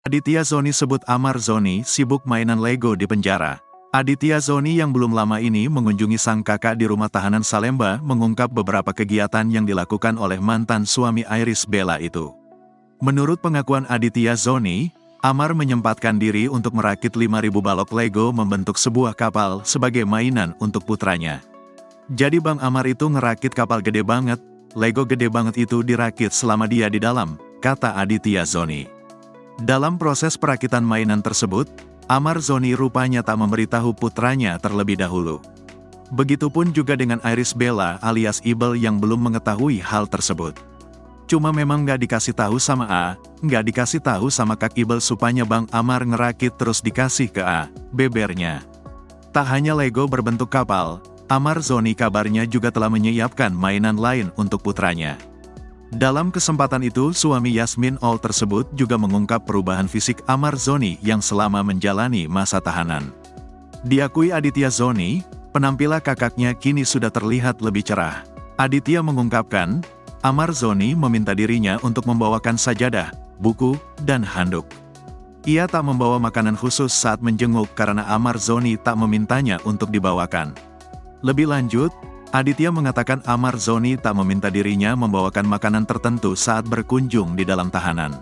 Aditya Zoni sebut Amar Zoni sibuk mainan Lego di penjara. Aditya Zoni yang belum lama ini mengunjungi sang kakak di rumah tahanan Salemba mengungkap beberapa kegiatan yang dilakukan oleh mantan suami Iris Bella itu. Menurut pengakuan Aditya Zoni, Amar menyempatkan diri untuk merakit 5.000 balok Lego membentuk sebuah kapal sebagai mainan untuk putranya. Jadi Bang Amar itu ngerakit kapal gede banget, Lego gede banget itu dirakit selama dia di dalam, kata Aditya Zoni. Dalam proses perakitan mainan tersebut, Amar Zoni rupanya tak memberitahu putranya terlebih dahulu. Begitupun juga dengan Iris Bella alias Ibel yang belum mengetahui hal tersebut. Cuma memang nggak dikasih tahu sama nggak dikasih tahu sama Kak Ibel supaya Bang Amar ngerakit terus dikasih ke bebernya. Tak hanya Lego berbentuk kapal, Amar Zoni kabarnya juga telah menyiapkan mainan lain untuk putranya. Dalam kesempatan itu, suami Yasmin All tersebut juga mengungkap perubahan fisik Amar Zoni yang selama menjalani masa tahanan. Diakui Aditya Zoni, penampilan kakaknya kini sudah terlihat lebih cerah. Aditya mengungkapkan, Amar Zoni meminta dirinya untuk membawakan sajadah, buku, dan handuk. Ia tak membawa makanan khusus saat menjenguk karena Amar Zoni tak memintanya untuk dibawakan. Lebih lanjut, Aditya mengatakan Amar Zoni tak meminta dirinya membawakan makanan tertentu saat berkunjung di dalam tahanan.